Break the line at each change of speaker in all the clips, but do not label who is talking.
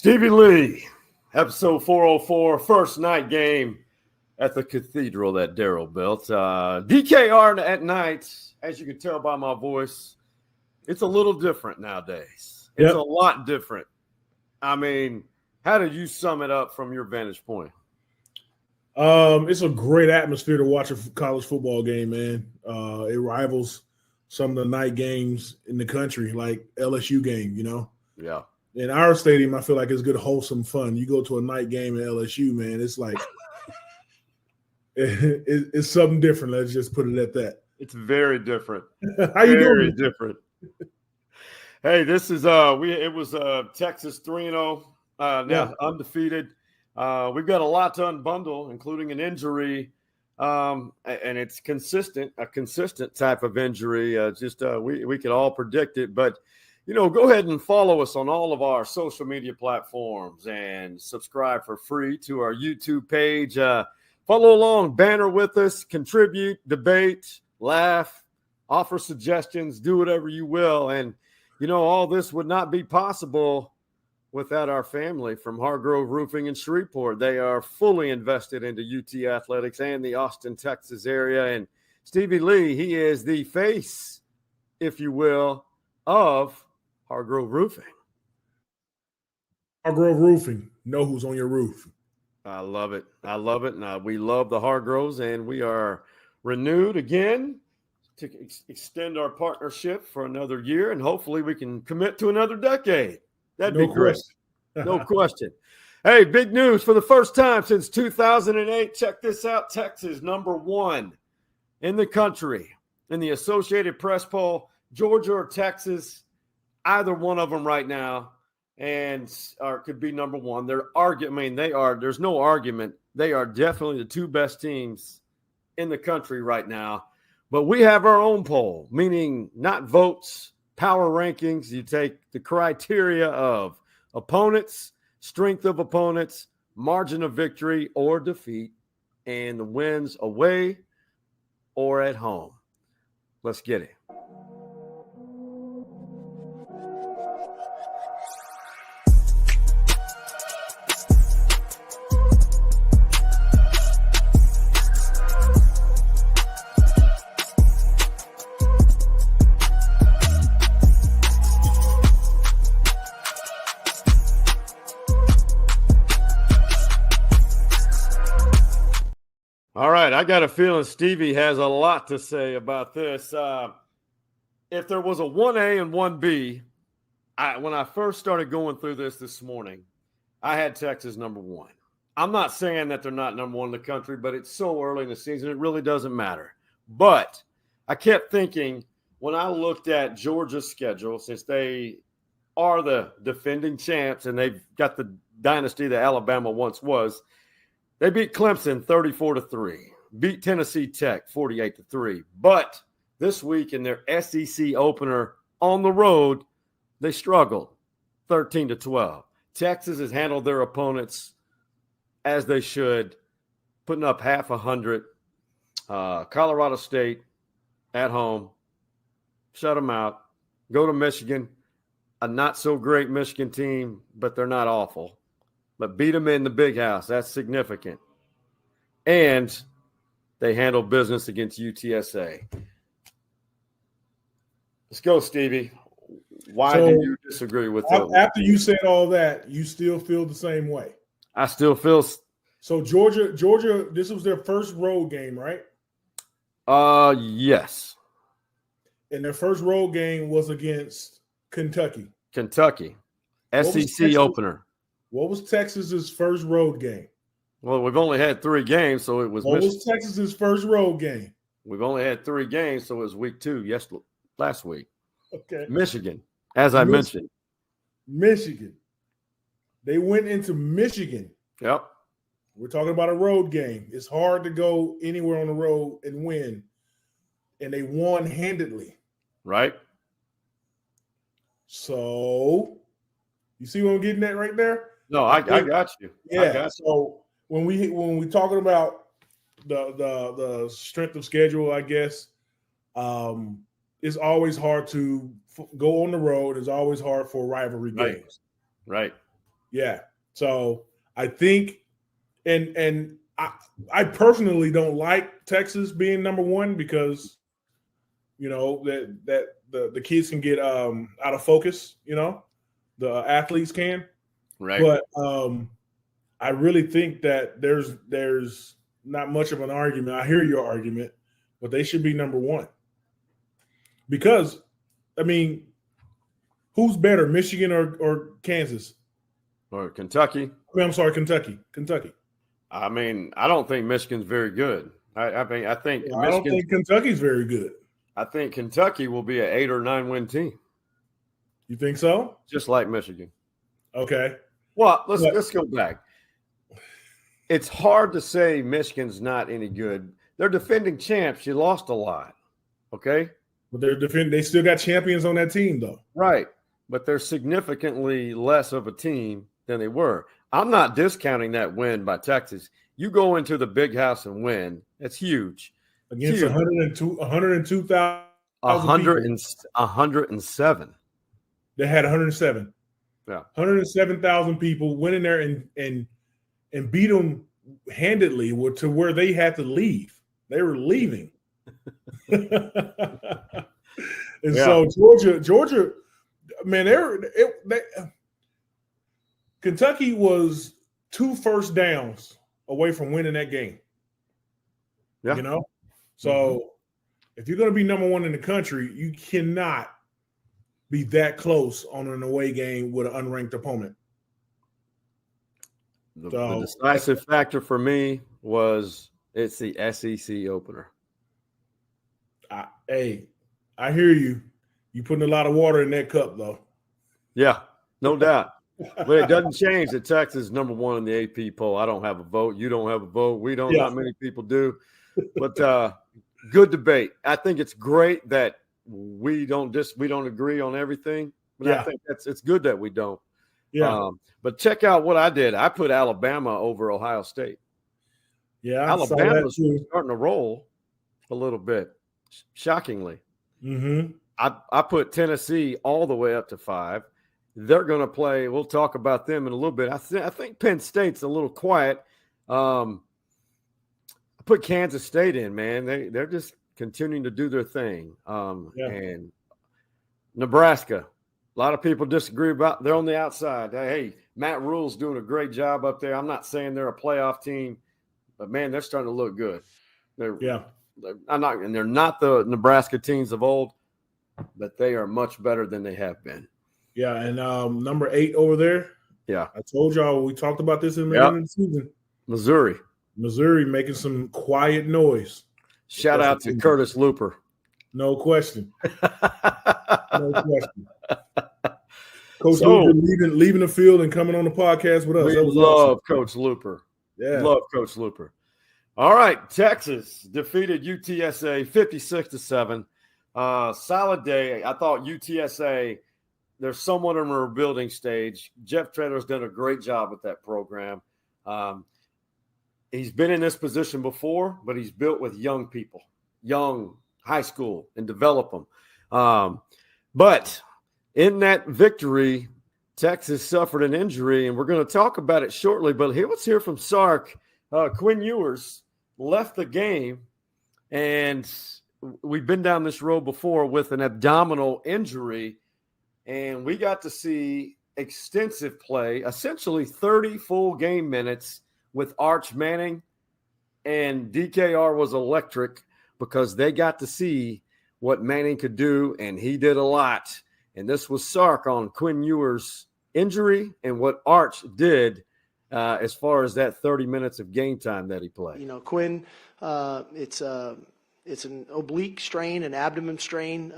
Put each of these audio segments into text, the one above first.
Stevie Lee, episode 404, first night game at the cathedral that Darryl built. DKR at night, as you can tell by my voice, it's a little different nowadays. It's a lot different. I mean, how did you sum it up from your vantage point?
It's a great atmosphere to watch a college football game, man. It rivals some of the night games in the country, like LSU game, you know?
Yeah.
In our stadium, I feel like it's good, wholesome fun. You go to a night game at LSU, man, it's like it's something different. Let's just put it at that.
It's very different.
How you doing?
Very different. Hey, this is it was Texas 3-0, now undefeated. We've got a lot to unbundle, including an injury, and it's a consistent type of injury. We could all predict it, but go ahead and follow us on all of our social media platforms and subscribe for free to our YouTube page. Follow along, banner with us, contribute, debate, laugh, offer suggestions, do whatever you will. And, all this would not be possible without our family from Hargrove Roofing in Shreveport. They are fully invested into UT athletics and the Austin, Texas area. And Stevie Lee, he is the face, if you will, of Hargrove Roofing.
Hargrove Roofing. Know who's on your roof.
I love it. I love it. And we love the Hargroves, and we are renewed again to extend our partnership for another year, and hopefully we can commit to another decade. That'd be great. No question. Hey, big news for the first time since 2008. Check this out. Texas, number 1 in the country in the Associated Press poll. Georgia or Texas, either one of them right now, and could be number 1. There's no argument. They are definitely the 2 best teams in the country right now. But we have our own poll, meaning not votes, power rankings. You take the criteria of opponents, strength of opponents, margin of victory or defeat, and the wins away or at home. Let's get it. All right, I got a feeling Stevie has a lot to say about this. If there was a 1A and 1B, when I first started going through this morning, I had Texas number 1. I'm not saying that they're not number 1 in the country, but it's so early in the season, it really doesn't matter. But I kept thinking when I looked at Georgia's schedule, since they are the defending champs and they've got the dynasty that Alabama once was, they beat Clemson 34-3, beat Tennessee Tech 48-3. But this week in their SEC opener on the road, they struggled 13-12. Texas has handled their opponents as they should, putting up half 100. Colorado State at home, shut them out. Go to Michigan, a not so great Michigan team, but they're not awful. But beat them in the big house. That's significant. And they handle business against UTSA. Let's go, Stevie. Why do you disagree with that?
After you said all that, you still feel the same way?
I still feel.
So Georgia, this was their first road game, right?
Yes.
And their first road game was against Kentucky.
SEC opener.
What was Texas's first road game?
Well, we've only had 3 games, so it was.
What was Texas's first road game?
We've only had 3 games, so it was week 2. Yes, last week.
Okay.
Michigan, as I mentioned.
Michigan. They went into Michigan.
Yep.
We're talking about a road game. It's hard to go anywhere on the road and win, and they won handedly.
Right.
So, you see what I'm getting at right there?
No, I got you.
Yeah. So when we talking about the strength of schedule, I guess it's always hard to go on the road. It's always hard for rivalry games.
Right.
Yeah. So I think, and I personally don't like Texas being number one because, that the kids can get out of focus. The athletes can.
Right.
But I really think that there's not much of an argument. I hear your argument, but they should be number one. Because, I mean, who's better, Michigan or Kansas?
Or Kentucky?
I'm sorry, Kentucky. Kentucky.
I mean, I don't think Michigan's very good. I
don't think Kentucky's very good.
I think Kentucky will be an 8 or 9 win team.
You think so?
Just like Michigan.
Okay.
Well, let's go back. It's hard to say Michigan's not any good. They're defending champs. You lost a lot. Okay?
But they still got champions on that team, though.
Right. But they're significantly less of a team than they were. I'm not discounting that win by Texas. You go into the big house and win. That's huge.
Against 102,000
107.
They had 107.
Yeah.
107,000 people went in there and beat them handedly to where they had to leave. They were leaving. So Georgia, man, Kentucky was 2 first downs away from winning that game.
Yeah.
So if you're going to be number one in the country, you cannot be that close on an away game with an unranked opponent.
The decisive factor for me was it's the SEC opener.
I hear you. You putting a lot of water in that cup, though.
Yeah, no doubt. But it doesn't change that Texas is number one in the AP poll. I don't have a vote. You don't have a vote. We don't.
Yeah.
Not many people do. But good debate. I think it's great that we don't agree on everything. But I think it's good that we don't.
Yeah.
But check out what I did. I put Alabama over Ohio State.
Yeah.
Alabama's starting to roll a little bit, shockingly.
Mm-hmm.
I put Tennessee all the way up to 5. They're going to play. We'll talk about them in a little bit. I think Penn State's a little quiet. I put Kansas State in, man. They're just continuing to do their thing. And Nebraska, a lot of people disagree about. They're on the outside. Hey, Matt Rule's doing a great job up there. I'm not saying they're a playoff team, but man, they're starting to look good. They're not the Nebraska teams of old, but they are much better than they have been.
Yeah, and number 8 over there.
Yeah,
I told y'all we talked about this in the beginning of the season.
Missouri
making some quiet noise.
Shout out to Curtis Looper.
No question. No question. Coach Looper leaving the field and coming on the podcast with us.
We love Coach Looper.
Yeah.
Love Coach Looper. All right. Texas defeated UTSA 56-7. Solid day. I thought UTSA, they're somewhat in a rebuilding stage. Jeff Traylor's done a great job with that program. He's been in this position before, but he's built with young people, young high school, and develop them. But in that victory, Texas suffered an injury, and we're going to talk about it shortly. But let's hear from Sark. Quinn Ewers left the game, and we've been down this road before with an abdominal injury, and we got to see extensive play, essentially 30 full game minutes with Arch Manning, and DKR was electric because they got to see what Manning could do, and he did a lot. And this was Sark on Quinn Ewers' injury and what Arch did as far as that 30 minutes of game time that he played.
Quinn, it's an oblique strain, an abdomen strain.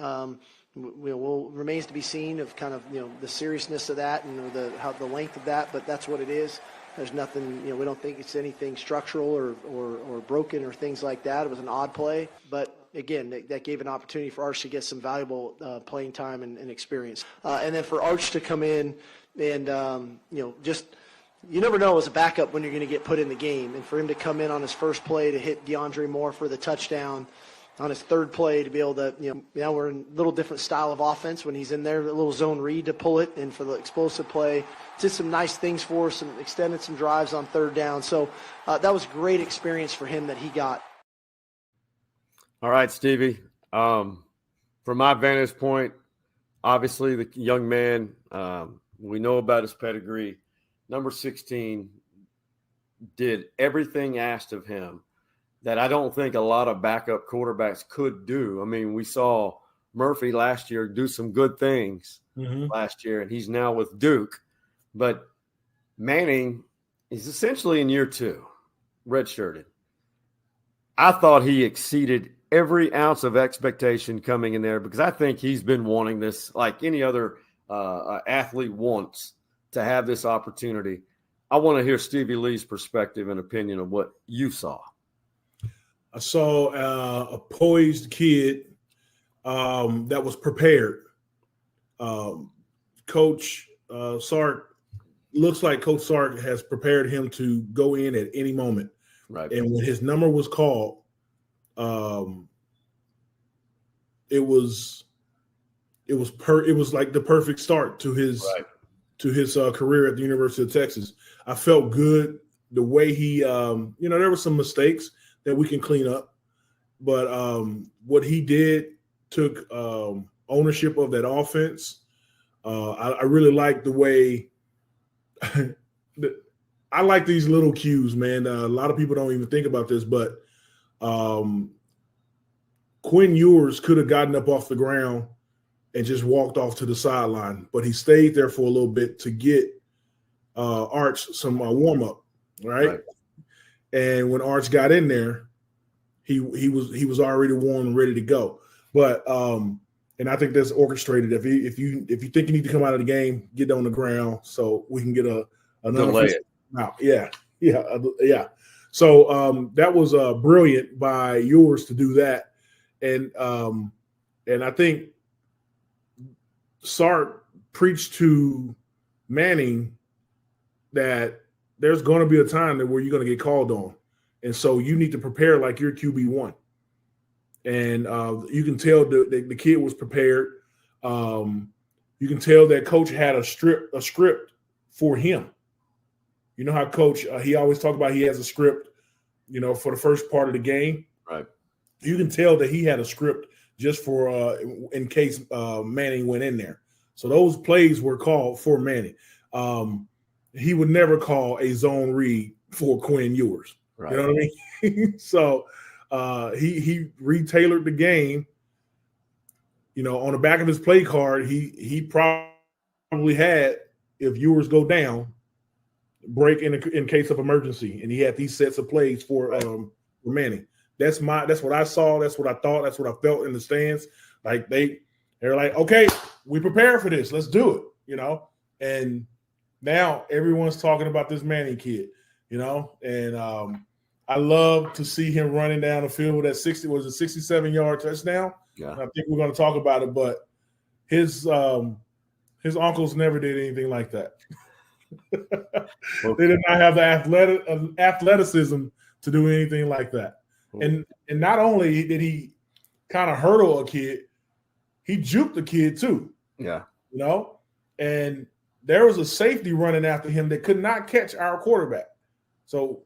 Remains to be seen of kind of the seriousness of that and the length of that, but that's what it is. There's nothing, we don't think it's anything structural or broken or things like that. It was an odd play, but again, that gave an opportunity for Arch to get some valuable playing time and experience. And then for Arch to come in and, you never know as a backup when you're going to get put in the game. And for him to come in on his first play to hit DeAndre Moore for the touchdown, on his third play to be able to, now we're in a little different style of offense when he's in there, a little zone read to pull it, and for the explosive play, did some nice things for us, extended some drives on third down. So that was a great experience for him that he got.
All right, Stevie. From my vantage point, obviously the young man, we know about his pedigree. Number 16 did everything asked of him that I don't think a lot of backup quarterbacks could do. I mean, we saw Murphy last year do some good things last year, and he's now with Duke. But Manning is essentially in year 2, redshirted. I thought he exceeded every ounce of expectation coming in there because I think he's been wanting this like any other athlete wants to have this opportunity. I want to hear Stevie Lee's perspective and opinion of what you saw.
I saw a poised kid that was prepared. Coach Sark, looks like Coach Sark has prepared him to go in at any moment.
Right.
And when his number was called, it was like the perfect start to his career at the University of Texas. I felt good the way he there were some mistakes that we can clean up, but what he did took ownership of that offense. I really like the way I like these little cues, man. A lot of people don't even think about this, but Quinn Ewers could have gotten up off the ground and just walked off to the sideline, but he stayed there for a little bit to get Arch some warm up, right? And when Arch got in there, he was already warm and ready to go. But and I think that's orchestrated. If you think you need to come out of the game, get on the ground so we can get another out. Yeah. So that was brilliant by Ewers to do that, and I think Sark preached to Manning that there's going to be a time where you're going to get called on. And so you need to prepare like you're QB1. And you can tell the kid was prepared. You can tell that coach had a script for him. You know how coach, he always talk about he has a script, for the first part of the game.
Right.
You can tell that he had a script just for in case Manning went in there. So those plays were called for Manning. He would never call a zone read for Quinn Ewers. Right. You know what I mean? So he retailored the game. On the back of his play card, he probably had, if Ewers go down, break in case of emergency, and he had these sets of plays for Manning. That's what I saw. That's what I thought. That's what I felt in the stands. Like they're like, okay, we prepared for this. Let's do it. And now everyone's talking about this Manning kid. And I love to see him running down the field with that 67-yard touchdown. Yeah. I think we're going to talk about it, but his uncles never did anything like that. They did not have the athleticism to do anything like that. And not only did he kind of hurdle a kid, he juked the kid too.
Yeah.
And there was a safety running after him that could not catch our quarterback. So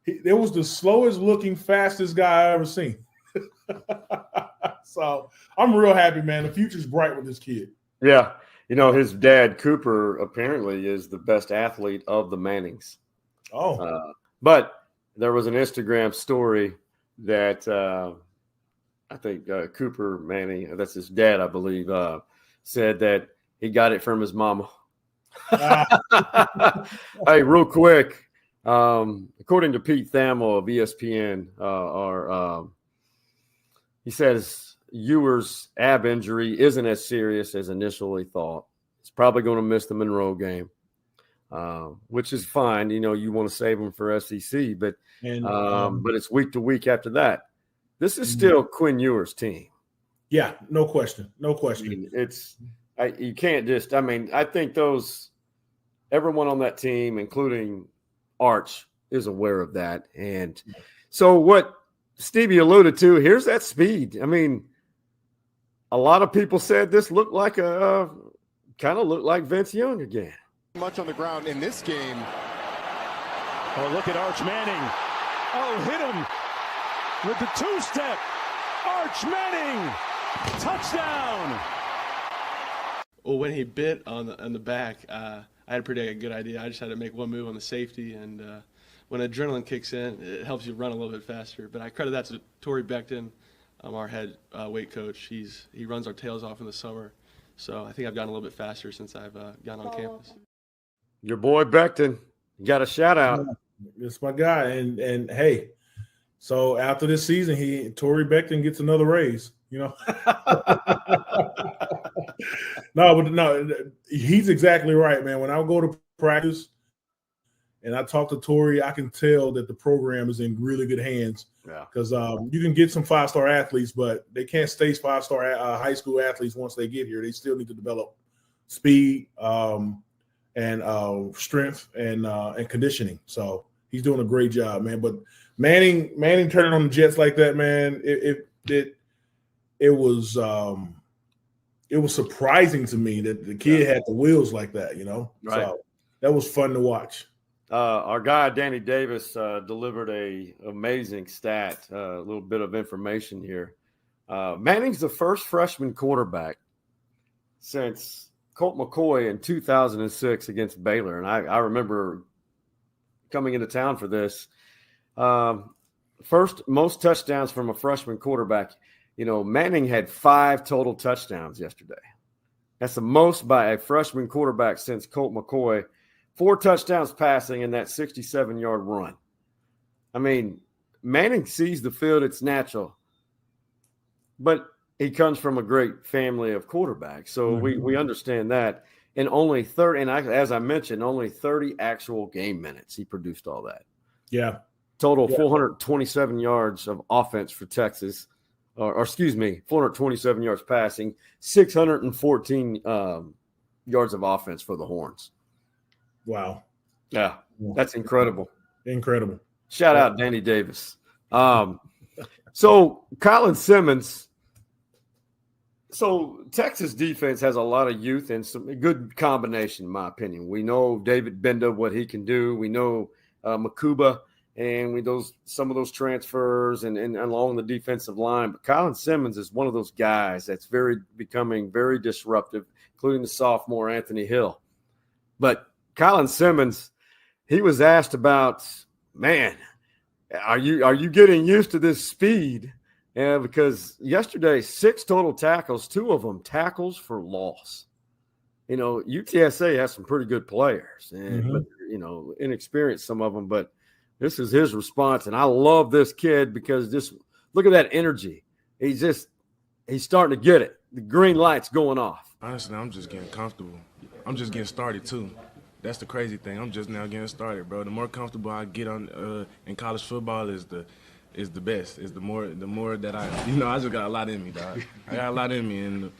it was the slowest looking, fastest guy I ever seen. So I'm real happy, man. The future's bright with this kid.
Yeah. His dad, Cooper, apparently is the best athlete of the Mannings.
Oh.
But there was an Instagram story that I think Cooper Manning, that's his dad, I believe, said that he got it from his mama. Hey, real quick. According to Pete Thamel of ESPN, he says Ewers' ab injury isn't as serious as initially thought. He's probably going to miss the Monroe game, which is fine. You want to save him for SEC, but it's week to week after that. This is still Quinn Ewers' team.
Yeah, no question.
You can't just. I think everyone on that team, including Arch, is aware of that. And so what Stevie alluded to, here's that speed. I mean, a lot of people said this looked like kind of looked like Vince Young again.
Much on the ground in this game.
Oh, look at Arch Manning. Oh, hit him with the two-step. Arch Manning, touchdown.
Well, when he bit on the back, I had a pretty good idea. I just had to make one move on the safety, and when adrenaline kicks in, it helps you run a little bit faster. But I credit that to Torrey Becton, our head weight coach. He runs our tails off in the summer, so I think I've gotten a little bit faster since I've gotten on campus.
Your boy Becton, you got a shout out.
It's my guy, and hey, so after this season, Torrey Becton gets another raise. You know, no, he's exactly right, man. When I go to practice and I talk to Torrey, I can tell that the program is in really good hands.
Yeah,
because you can get some 5-star athletes, but they can't stay 5-star high school athletes once they get here. They still need to develop speed and strength and conditioning. So he's doing a great job, man. But Manning turning on the Jets like that, man, it was surprising to me that the kid had the wheels like that, you know.
Right.
So that was fun to watch.
Our guy Danny Davis delivered a amazing stat, a little bit of information here. Manning's the first freshman quarterback since Colt McCoy in 2006 against Baylor, and I remember coming into town for this. First most touchdowns from a freshman quarterback. You know, Manning had 5 total touchdowns yesterday. That's the most by a freshman quarterback since Colt McCoy. 4 touchdowns passing in that 67-yard run. I mean, Manning sees the field, it's natural. But he comes from a great family of quarterbacks. So we understand that. And only 30, and as I mentioned, only 30 actual game minutes. He produced all that.
Yeah.
Total 427 yards of offense for Texas. Or excuse me, 427 yards passing, 614 yards of offense for the Horns.
Wow.
Yeah, that's incredible.
Incredible.
Shout out Danny Davis. So Colin Simmons. So Texas defense has a lot of youth and some good combination, in my opinion. We know David Benda, what he can do. We know Makuba. And some of those transfers and along the defensive line. But Colin Simmons is one of those guys that's becoming very disruptive, including the sophomore Anthony Hill. But Colin Simmons, he was asked about, man, are you getting used to this speed? Because yesterday, 6 total tackles, 2 of them tackles for loss. You know, UTSA has some pretty good players, but, you know, inexperienced some of them, but this is his response, and I love this kid because just look at that energy. He's starting to get it. The green light's going off.
Honestly, I'm just getting comfortable. I'm just getting started too. That's the crazy thing. I'm just now getting started, bro. The more comfortable I get on in college football is the best. Is the more that I just got a lot in me, dog. I got a lot in me, and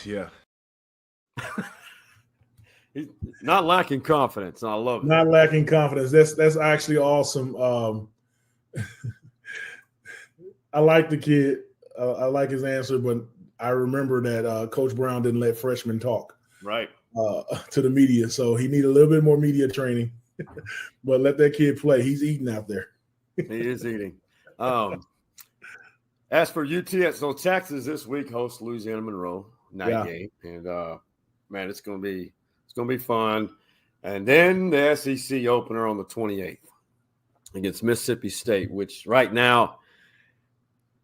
yeah.
He's not lacking confidence. I love it.
Not lacking confidence. That's actually awesome. I like the kid. I like his answer, but I remember that Coach Brown didn't let freshmen talk
right
to the media, so he needed a little bit more media training. But let that kid play. He's eating out there.
He is eating. As for UTSA, so Texas this week hosts Louisiana Monroe night game, and man, it's gonna be fun. And then the SEC opener on the 28th against Mississippi State, which right now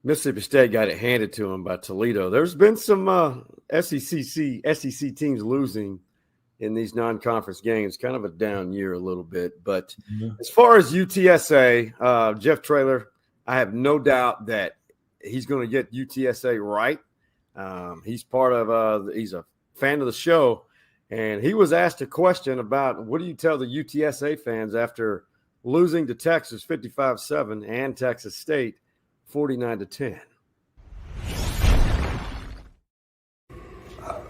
Mississippi State got it handed to them by Toledo. There's been some SEC teams losing in these non-conference games. Kind of a down year a little bit. But as far as UTSA, Jeff Traylor, I have no doubt that he's going to get UTSA right. He's a fan of the show. And he was asked a question about what do you tell the UTSA fans after losing to Texas 55-7 and Texas State 49-10.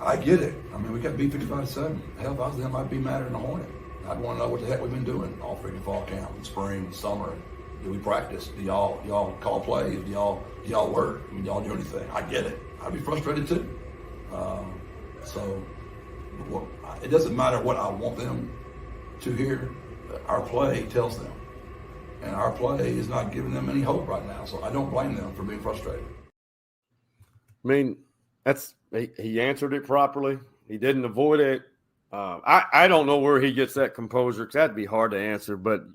I get it. I mean, we got beat 55-7. Hell, if I was them, I'd be madder than a Hornet. I'd want to know what the heck we've been doing all freaking fall camp, and spring, and summer. Do we practice? Do y'all call plays? Do y'all work? Do y'all do anything? I get it. I'd be frustrated too. So it doesn't matter what I want them to hear. Our play tells them. And our play is not giving them any hope right now. So I don't blame them for being frustrated.
I mean, he answered it properly. He didn't avoid it. I don't know where he gets that composure, because that'd be hard to answer. But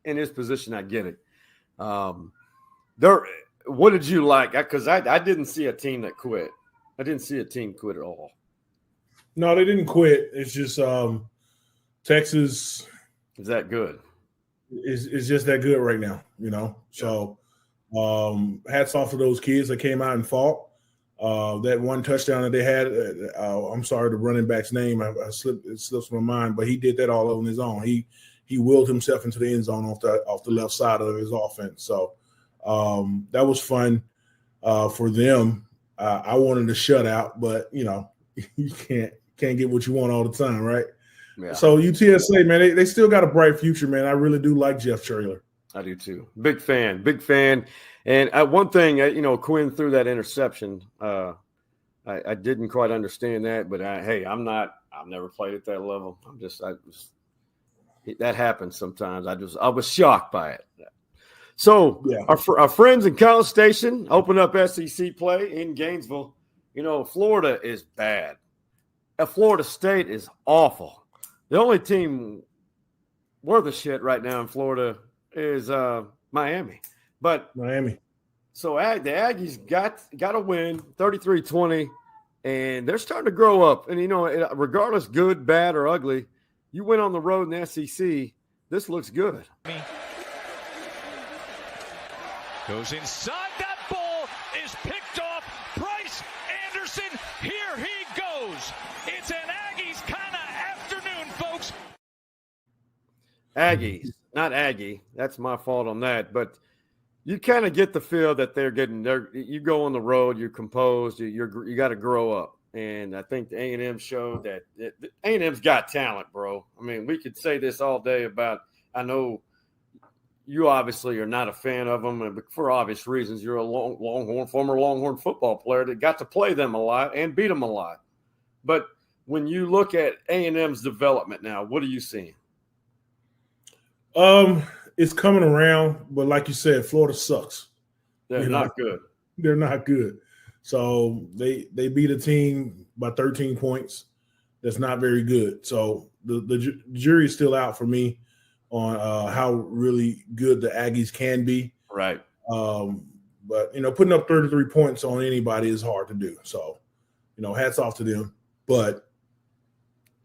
in his position, I get it. What did you like? Because I didn't see a team that quit. I didn't see a team quit at all.
No, they didn't quit. It's just Texas
is that good.
Is just that good right now, you know. So hats off to those kids that came out and fought. That one touchdown that they had, I'm sorry, the running back's name, it slips my mind, but he did that all on his own. He willed himself into the end zone off the left side of his offense. So that was fun for them. I wanted a shutout, but you know, you can't get what you want all the time, right? Yeah. So UTSA, man, they still got a bright future, man. I really do like Jeff Traylor.
I do too. Big fan. And one thing, Quinn threw that interception. I didn't quite understand that, but I've never played at that level. That happens sometimes. I was shocked by it. So yeah. Our friends in College Station opened up SEC play in Gainesville. You know, Florida is bad. Florida State is awful. The only team worth a shit right now in Florida is Miami. But
Miami.
So the Aggies got a win, 33-20, and they're starting to grow up. And, you know, regardless, good, bad, or ugly, you went on the road in the SEC, this looks good.
Goes inside. That ball is picked off. Bryce Anderson, here he goes. It's an Aggies kind of afternoon, folks.
Aggies, not Aggie. That's my fault on that. But you kind of get the feel that they're getting there. You go on the road, you're composed, you got to grow up. And I think the A&M showed that A&M's got talent, bro. I mean, we could say this all day about, I know you obviously are not a fan of them, but for obvious reasons. You're a former Longhorn football player that got to play them a lot and beat them a lot. But when you look at A&M's development now, what are you seeing?
It's coming around, but like you said, Florida sucks.
They're not good.
They're not good. So they beat a team by 13 points. That's not very good. So the jury's still out for me on how really good the Aggies can be.
Right.
But, you know, putting up 33 points on anybody is hard to do. So, you know, hats off to them. But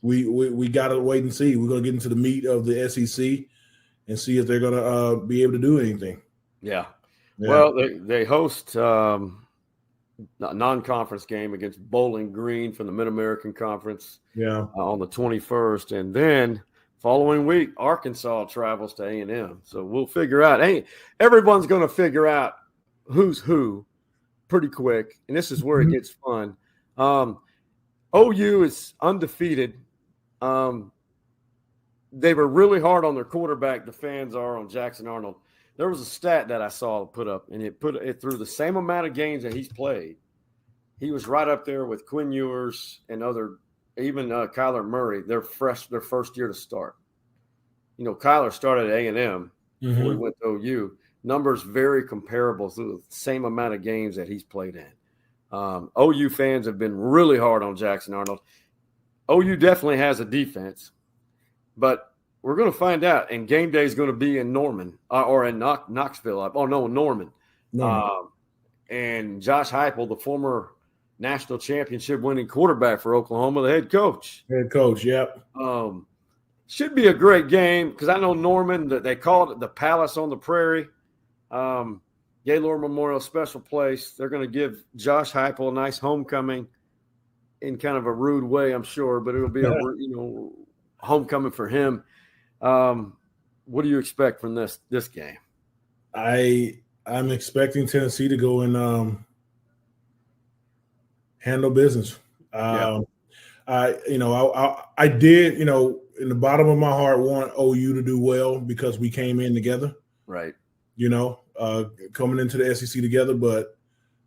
we got to wait and see. We're going to get into the meat of the SEC and see if they're going to be able to do anything.
Yeah. Well, they host a non-conference game against Bowling Green from the Mid-American Conference on the 21st. And then following week, Arkansas travels to A&M. So we'll figure out. Everyone's going to figure out who's who pretty quick. And this is where it gets fun. OU is undefeated. They were really hard on their quarterback. The fans are on Jackson Arnold. There was a stat that I saw put up, and it put it through the same amount of games that he's played. He was right up there with Quinn Ewers and even Kyler Murray. Their first year to start. You know, Kyler started at A&M before he went to OU. Numbers very comparable to the same amount of games that he's played in. OU fans have been really hard on Jackson Arnold. OU definitely has a defense, but we're going to find out. And game day is going to be in Norman or in Knoxville. Norman. And Josh Heupel, the former national championship winning quarterback for Oklahoma, the head coach.
Yep.
Should be a great game because I know Norman, that they called it the Palace on the Prairie. Gaylord Memorial Special Place. They're going to give Josh Heupel a nice homecoming in kind of a rude way, I'm sure, but it'll be a homecoming for him. What do you expect from this game?
I'm expecting Tennessee to go and handle business. I did, in the bottom of my heart, want OU to do well because we came in together.
Right.
coming into the SEC together. But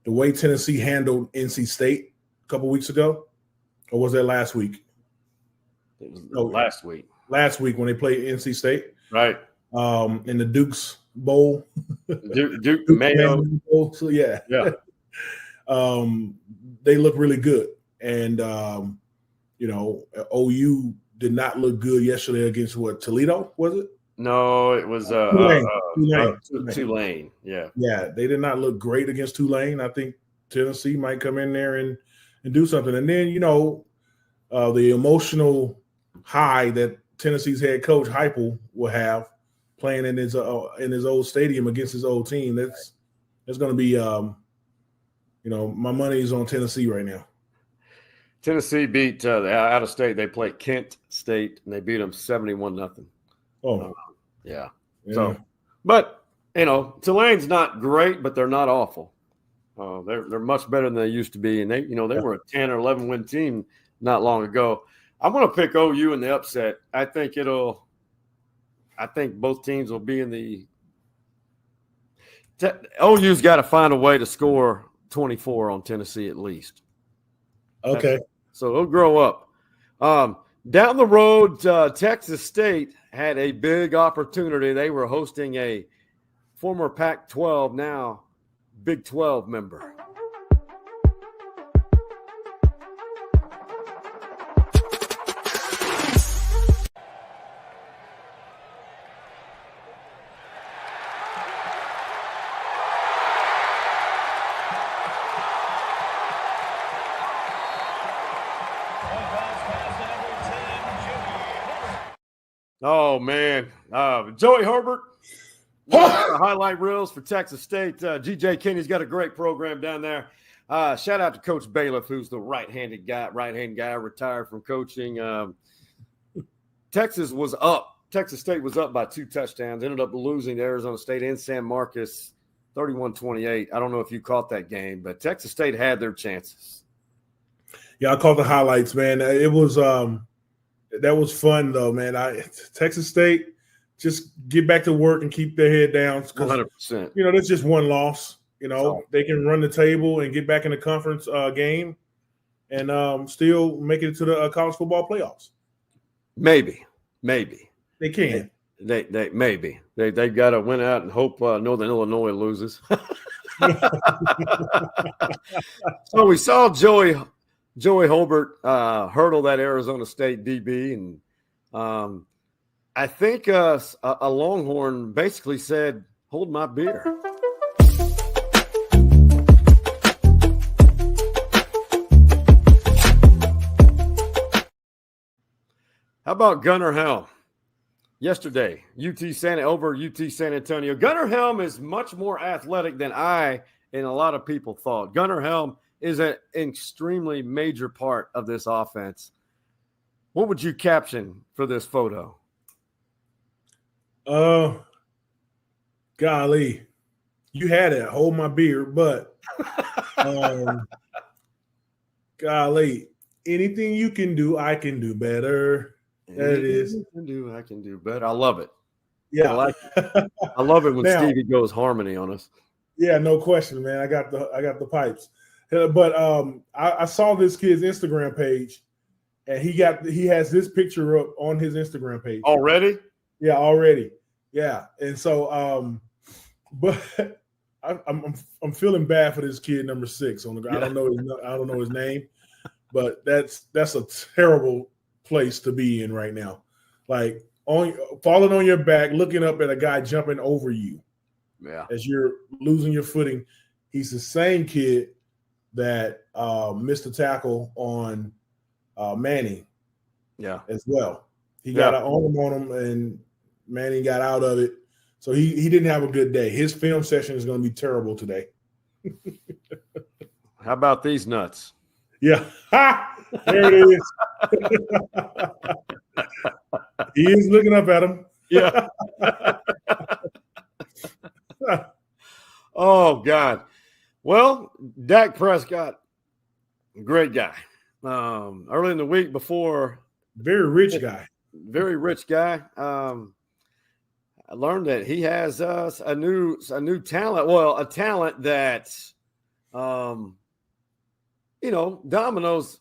the way Tennessee handled NC State a couple weeks ago, or was that last week?
It was last week.
Last week when they played NC State.
Right.
In the Duke's Bowl.
Duke Mayo.
Bowl. So, yeah. They look really good. And, OU did not look good yesterday against Toledo, was it?
No, it was Tulane. Yeah.
Yeah, they did not look great against Tulane. I think Tennessee might come in there and do something. And then, the emotional high that Tennessee's head coach Heupel will have playing in his old stadium against his old team. That's going to be, my money is on Tennessee right now.
Tennessee beat out of state. They played Kent State and they beat them 71-0.
Oh,
yeah. So, but Tulane's not great, but they're not awful. They're much better than they used to be, and they were a 10 or 11 win team not long ago. I'm going to pick OU in the upset. I think both teams will be in the. OU's got to find a way to score 24 on Tennessee at least.
Okay.
So they'll grow up. Down the road, Texas State had a big opportunity. They were hosting a former Pac-12, now Big 12 member. Oh, man. Joey Herbert, highlight reels for Texas State. G.J. Kinney's got a great program down there. Shout out to Coach Bailiff, who's the right-hand guy, retired from coaching. Texas State was up by 2 touchdowns, ended up losing to Arizona State in San Marcos 31-28. I don't know if you caught that game, but Texas State had their chances.
Yeah, I caught the highlights, man. It was that was fun, though, man. Texas State, just get back to work and keep their head down.
100%.
That's just one loss. They can run the table and get back in the conference game and still make it to the college football playoffs.
Maybe.
They can.
They maybe. They've got to win out and hope Northern Illinois loses. So we saw Joey Holbert hurdle that Arizona State DB, and I think a Longhorn basically said, "Hold my beer." How about Gunnar Helm? Yesterday, UT San Antonio. Gunnar Helm is much more athletic than I and a lot of people thought. Gunnar Helm is an extremely major part of this offense. What would you caption for this photo?
Golly, you had it. Hold my beer, but golly, anything you can do, I can do better. There it is.
I can do better. I love it.
Yeah,
I like it. I love it when
Now,
Stevie goes harmony on us.
Yeah, no question, man. I got the pipes. But I saw this kid's Instagram page, and he has this picture up on his Instagram page
already.
Yeah, already. Yeah, and so but I'm feeling bad for this kid number 6 on the ground. I don't know his name, but that's a terrible place to be in right now. Like falling on your back, looking up at a guy jumping over you.
Yeah,
as you're losing your footing. He's the same kid that missed a tackle on Manning.
Yeah,
as well. He got an arm on him, and Manning got out of it. So he didn't have a good day. His film session is going to be terrible today.
How about these nuts?
Yeah. There it is. He is looking up at him.
Yeah. Oh, God. Well, Dak Prescott, great guy. Early in the week before.
Very rich guy.
Very rich guy. I learned that he has a new talent. Well, a talent that, Dominoes.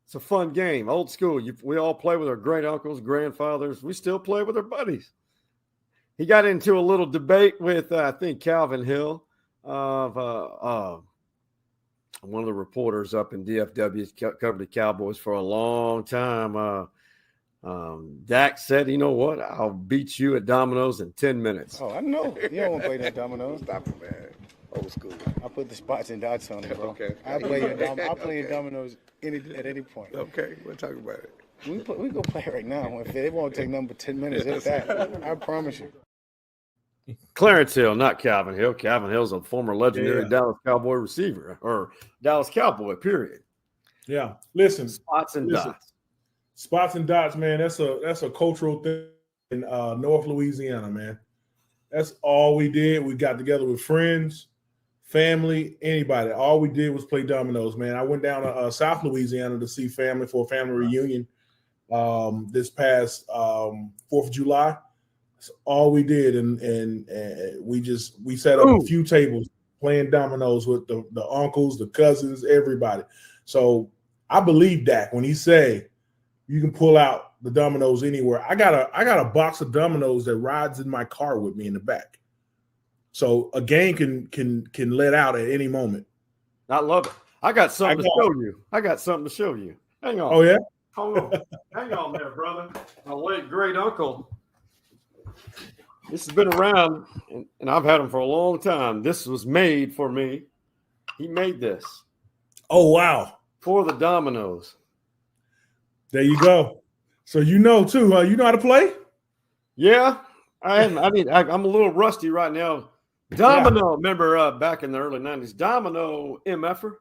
It's a fun game, old school. We all play with our great uncles, grandfathers. We still play with our buddies. He got into a little debate with, I think, Calvin Hill, of one of the reporters up in DFW, covered the Cowboys for a long time. Dak said, "You know what? I'll beat you at Dominoes in 10 minutes."
Oh, I know. You don't want to play that Dominoes. Stop it, man. Old school. I put the spots and dots on it, bro. Okay. I'll play in Dominoes at any point.
Okay, we'll talk about it.
We go play right now. If they won't take number 10 minutes, if that, I promise you.
Clarence Hill, not Calvin Hill. Calvin Hill's a former legendary Dallas Cowboy receiver, or Dallas Cowboy, period.
Yeah. Listen.
Spots and dots.
Spots and dots, man. That's a cultural thing in North Louisiana, man. That's all we did. We got together with friends, family, anybody. All we did was play dominoes, man. I went down to South Louisiana to see family for a family reunion this past 4th of July. That's all we did, and we set up a few tables playing dominoes with the uncles, the cousins, everybody. So I believe Dak when he say you can pull out the dominoes anywhere. I got a box of dominoes that rides in my car with me in the back. So a game can let out at any moment.
I love it. I got something to show you. Hang on.
Oh, yeah?
Hold on. Hang on there, brother. My late great uncle. This has been around, and I've had them for a long time. This was made for me. He made this.
Oh, wow.
For the dominoes.
There you go. So you know, too, huh? You know how to play?
Yeah. I'm a little rusty right now. Domino, remember back in the early 90s, Domino MFer.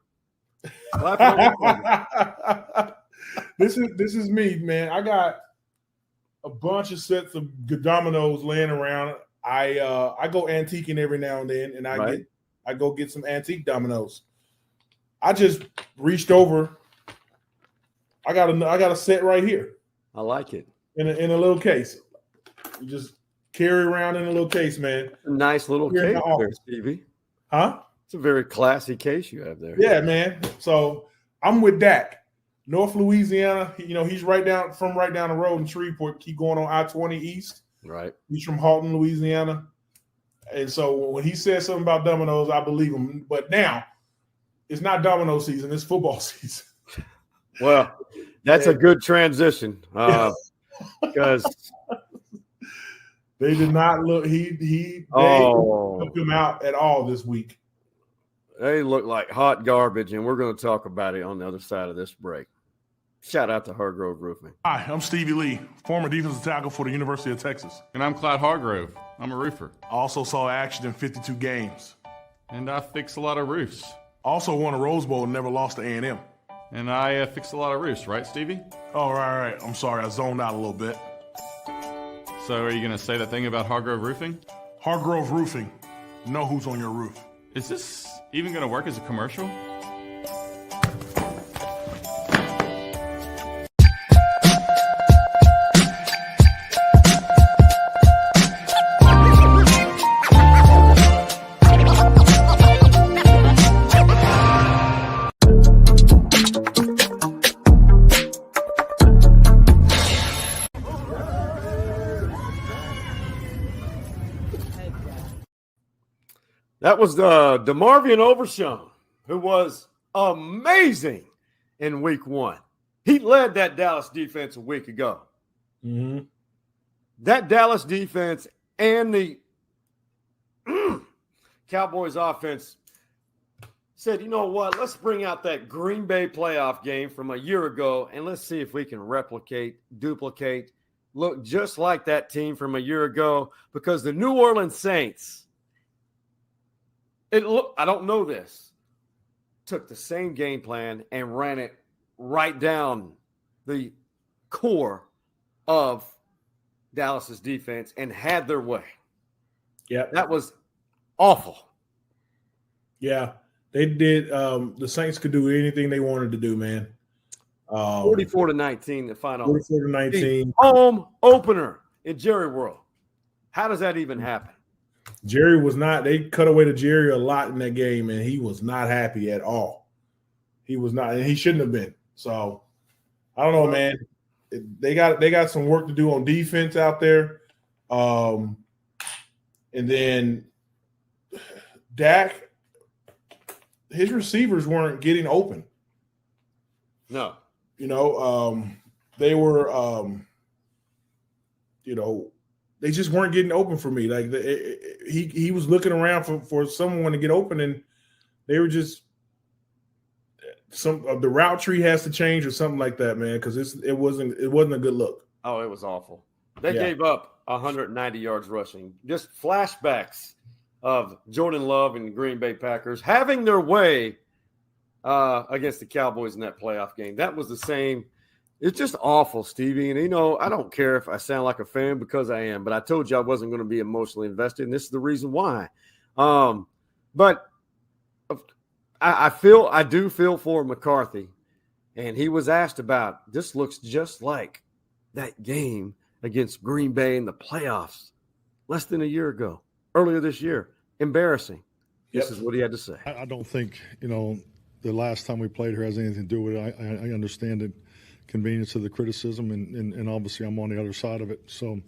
This is me, man. I got a bunch of sets of dominoes laying around. I go antiquing every now and then, and I go get some antique dominoes. I just reached over. I got a set right here.
I like it.
In a little case. You just carry around in a little case, man.
A nice little case there, Stevie.
Huh?
It's a very classy case you have there.
Yeah, man. So I'm with Dak. North Louisiana, he's right down the road in Shreveport. Keep going on I-20 East.
Right.
He's from Halton, Louisiana. And so when he says something about dominoes, I believe him. But now it's not domino season, it's football season.
Well, that's a good transition. Because
they did not look they took him out at all this week.
They look like hot garbage, and we're going to talk about it on the other side of this break. Shout out to Hargrove Roofing.
Hi, I'm Stevie Lee, former defensive tackle for the University of Texas.
And I'm Clyde Hargrove. I'm a roofer.
I also saw action in 52 games.
And I fix a lot of roofs.
Also won a Rose Bowl and never lost to A&M.
And I fix a lot of roofs, right, Stevie?
Oh, right. I'm sorry, I zoned out a little bit.
So are you going to say that thing about Hargrove Roofing?
Hargrove Roofing. Know who's on your roof.
Is this even going to work as a commercial?
That was DeMarvion Overshown, who was amazing in week 1. He led that Dallas defense a week ago.
Mm-hmm.
That Dallas defense and the Cowboys offense said, you know what, let's bring out that Green Bay playoff game from a year ago, and let's see if we can duplicate, look just like that team from a year ago, because the New Orleans Saints, I don't know this, took the same game plan and ran it right down the core of Dallas's defense and had their way.
Yeah.
That was awful.
Yeah. They did. The Saints could do anything they wanted to do, man.
44-19, the final.
44-19.
Home opener in Jerry World. How does that even happen?
Jerry was not. They cut away to Jerry a lot in that game, and he was not happy at all. He was not, and he shouldn't have been. So I don't know, man. They got some work to do on defense out there, and then Dak, his receivers weren't getting open.
No,
they were, they just weren't getting open for me. Like he was looking around for someone to get open, and they were just some of the route tree has to change or something like that, man. Because it wasn't a good look.
Oh, it was awful. They gave up 190 yards rushing. Just flashbacks of Jordan Love and the Green Bay Packers having their way against the Cowboys in that playoff game. That was the same. It's just awful, Stevie. And, I don't care if I sound like a fan because I am, but I told you I wasn't going to be emotionally invested, and this is the reason why. But I do feel for McCarthy, and he was asked about, this looks just like that game against Green Bay in the playoffs less than a year ago, earlier this year. Embarrassing. This is what he had to say.
I don't think, the last time we played her has anything to do with it. I understand the convenience of the criticism, and obviously I'm on the other side of it. So,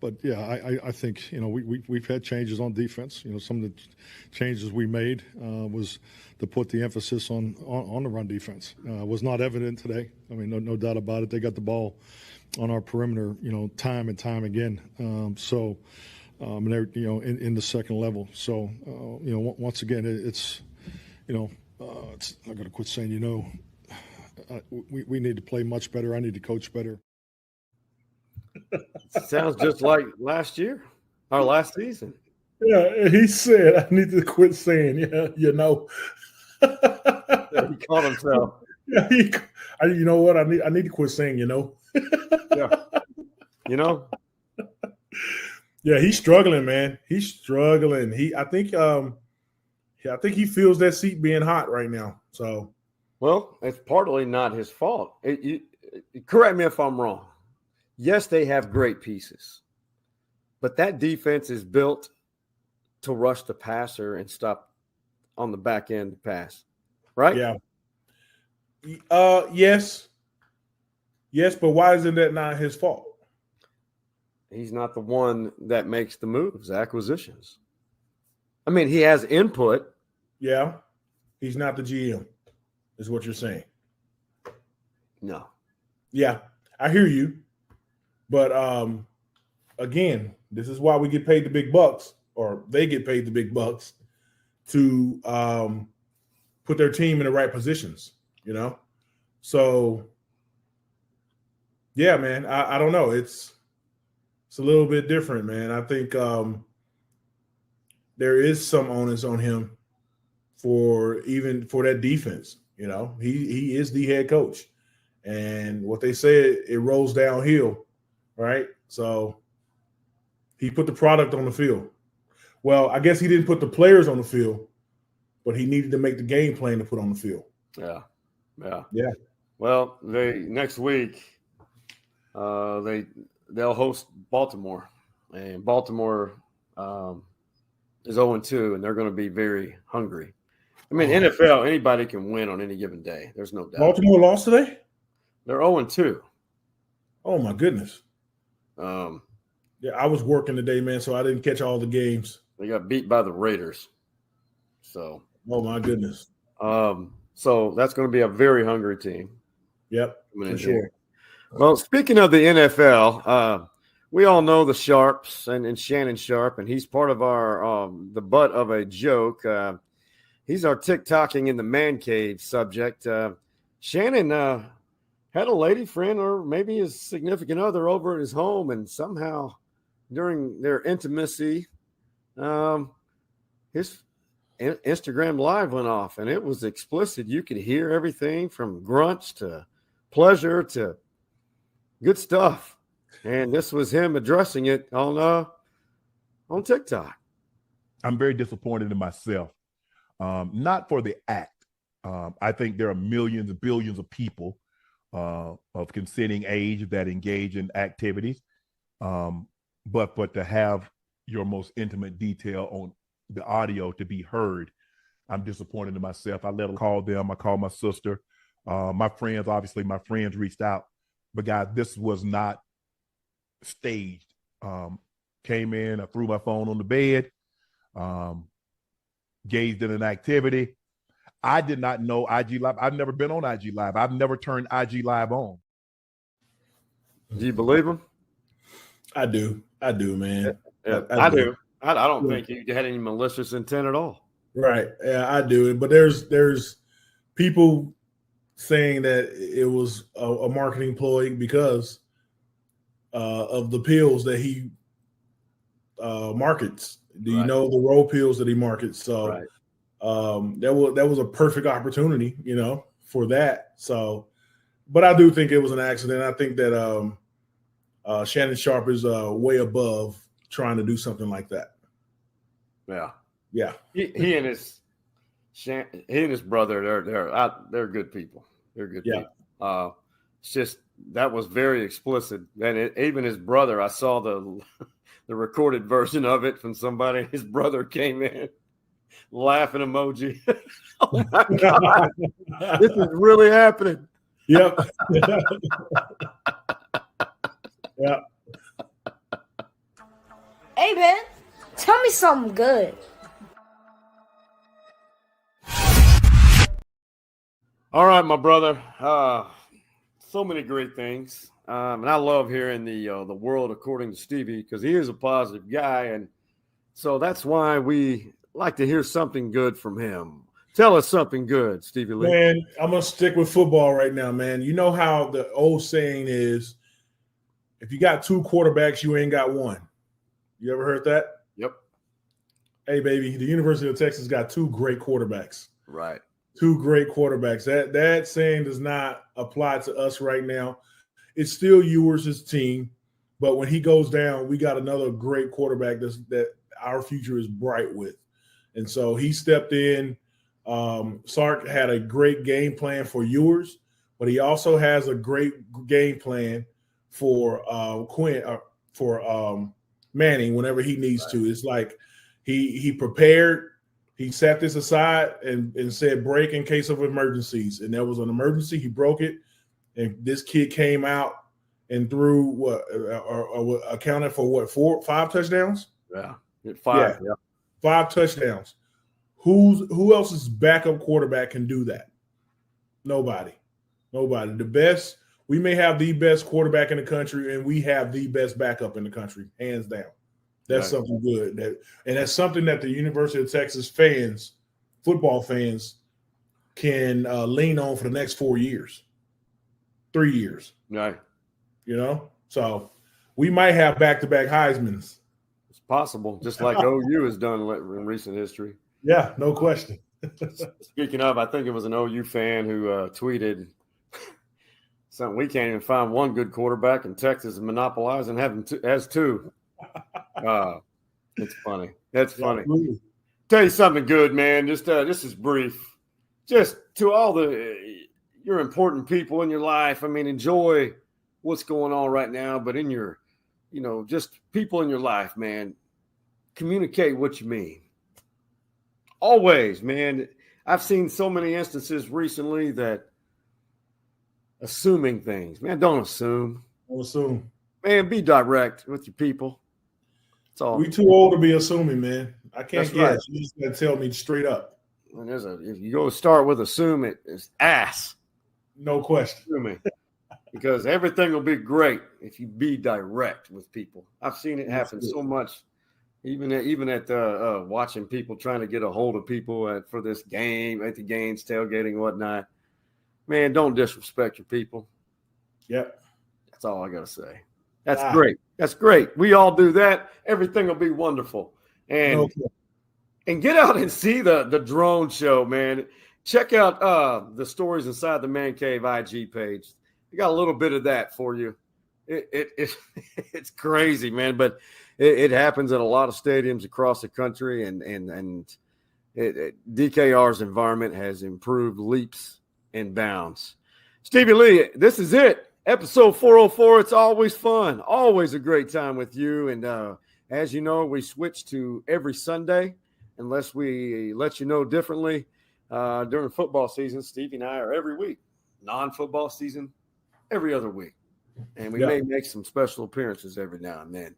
but yeah, I think, we've had changes on defense. Some of the changes we made was to put the emphasis on the run defense. Was not evident today. I mean, no doubt about it. They got the ball on our perimeter, time and time again. And they're, in the second level. So, once again, it's I got to quit saying, we need to play much better. I need to coach better.
Sounds just like last year, or last season.
Yeah, he said, I need to quit saying,
Yeah, he caught himself.
Yeah, you know what? I need to quit saying,
Yeah.
Yeah, he's struggling, man. He's struggling. I think he feels that seat being hot right now. So,
well, it's partly not his fault. Correct me if I'm wrong. Yes, they have great pieces, but that defense is built to rush the passer and stop on the back end pass, right?
Yeah. Yes, but why isn't that not his fault?
He's not the one that makes the moves, acquisitions. I mean, he has input.
Yeah. He's not the GM, is what you're saying.
No.
Yeah, I hear you. But again, this is why we get paid the big bucks, or they get paid the big bucks to put their team in the right positions, So, yeah, man, I don't know. It's a little bit different, man. I think there is some onus on him for that defense. He is the head coach, and what they say, it rolls downhill, right? So he put the product on the field. Well, I guess he didn't put the players on the field, but he needed to make the game plan to put on the field.
Yeah. Well, next week they'll host Baltimore, and Baltimore is 0-2, and they're going to be very hungry. I mean, NFL, anybody can win on any given day. There's no doubt.
Baltimore lost today?
They're 0-2.
Oh, my goodness. Yeah, I was working today, man, so I didn't catch all the games.
They got beat by the Raiders. So.
Oh, my goodness.
So that's going to be a very hungry team.
Yep, for sure.
Well, speaking of the NFL, we all know the Sharpes and Shannon Sharpe, and he's part of our the butt of a joke. He's our TikToking in the man cave subject. Shannon had a lady friend or maybe his significant other over at his home, and somehow during their intimacy, his Instagram Live went off, and it was explicit. You could hear everything from grunts to pleasure to good stuff. And this was him addressing it on TikTok.
I'm very disappointed in myself. Not for the act. I think there are millions and billions of people of consenting age that engage in activities. but to have your most intimate detail on the audio to be heard, I'm disappointed in myself. I let them call them. I called my sister. My friends, obviously, my friends reached out. But, guys, this was not staged. Came in, I threw my phone on the bed, gazed in an activity. I did not know IG Live. I've never been on IG Live. I've never turned IG Live on.
Do you believe him?
I do, man.
Yeah, I do. I don't think you had any malicious intent at all.
Right. Yeah, I do. But there's people saying that it was a marketing ploy because of the pills that he markets. Do you know the roll pills that he markets? So that was a perfect opportunity, for that. So, but I do think it was an accident. I think that Shannon Sharpe is way above trying to do something like that.
Yeah.
Yeah.
He and his brother, they're good people. They're good people. It's just that was very explicit. And even his brother, I saw the recorded version of it from somebody. His brother came in, laughing emoji. Oh my God, this is really happening.
Yep. Yeah.
Hey man, tell me something good.
All right, my brother. So many great things. And I love hearing the world according to Stevie because he is a positive guy. And so that's why we like to hear something good from him. Tell us something good, Stevie Lee.
Man, I'm going to stick with football right now, man. You know how the old saying is, if you got two quarterbacks, you ain't got one. You ever heard that?
Yep.
Hey, baby, the University of Texas got two great quarterbacks.
Right.
Two great quarterbacks. That saying does not apply to us right now. It's still Ewers' team, but when he goes down, we got another great quarterback that our future is bright with. And so he stepped in. Sark had a great game plan for Ewers, but he also has a great game plan for Manning whenever he needs to. It's like he prepared. He set this aside and said break in case of emergencies. And there was an emergency. He broke it. And this kid came out and threw accounted for 5 touchdowns?
Yeah. 5. Yeah.
5 touchdowns. Who else's backup quarterback can do that? Nobody. The best, we may have the best quarterback in the country, and we have the best backup in the country, hands down. That's something good. And that's something that the University of Texas fans, football fans, can lean on for the next 4 years, 3 years.
Right.
So we might have back-to-back Heismans.
It's possible, just like OU has done in recent history.
Yeah, no question.
Speaking of, I think it was an OU fan who tweeted something. We can't even find one good quarterback, and Texas is monopolizing has 2. It's funny. That's funny.
Absolutely.
Tell you something good, man. Just this is brief. Just to all your important people in your life. I mean, enjoy what's going on right now, but in your, just people in your life, man, communicate what you mean. Always, man. I've seen so many instances recently that assuming things, man, don't assume.
Don't assume.
Man, be direct with your people. That's all.
We too old to be assuming, man. I can't
That's
guess.
right.
You just got to tell me straight up.
And if you go start with assume, it's ass.
No question.
Assuming. Because everything will be great if you be direct with people. I've seen it happen so much, even at watching people trying to get a hold of people for this game, at the games, tailgating, and whatnot. Man, don't disrespect your people.
Yep.
That's all I got to say. That's great. That's great. We all do that. Everything will be wonderful. And get out and see the drone show, man. Check out the stories inside the Man Cave IG page. We got a little bit of that for you. It's crazy, man, but it happens at a lot of stadiums across the country, and DKR's environment has improved leaps and bounds. Stevie Lee, this is it. Episode 404, it's always fun. Always a great time with you. And as you know, we switch to every Sunday unless we let you know differently. During football season, Stevie and I are every week. Non-football season, every other week. And we may make some special appearances every now and then.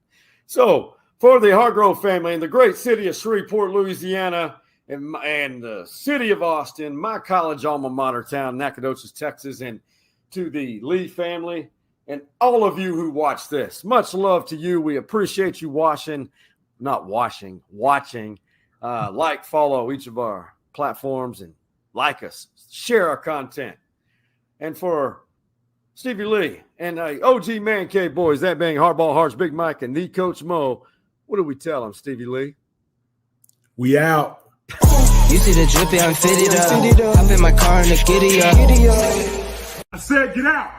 So for the Hargrove family in the great city of Shreveport, Louisiana, and the city of Austin, my college alma mater town, Nacogdoches, Texas, and to the Lee family and all of you who watch this. Much love to you. We appreciate you watching. Like, follow each of our platforms and like us. Share our content. And for Stevie Lee and OG Man Cave boys, that being Hardball Hearts, Big Mike, and the Coach Mo, what do we tell them, Stevie Lee?
We out.
You see the drippy, I'm fitted up. Hop in my car and the giddy up.
I said get out.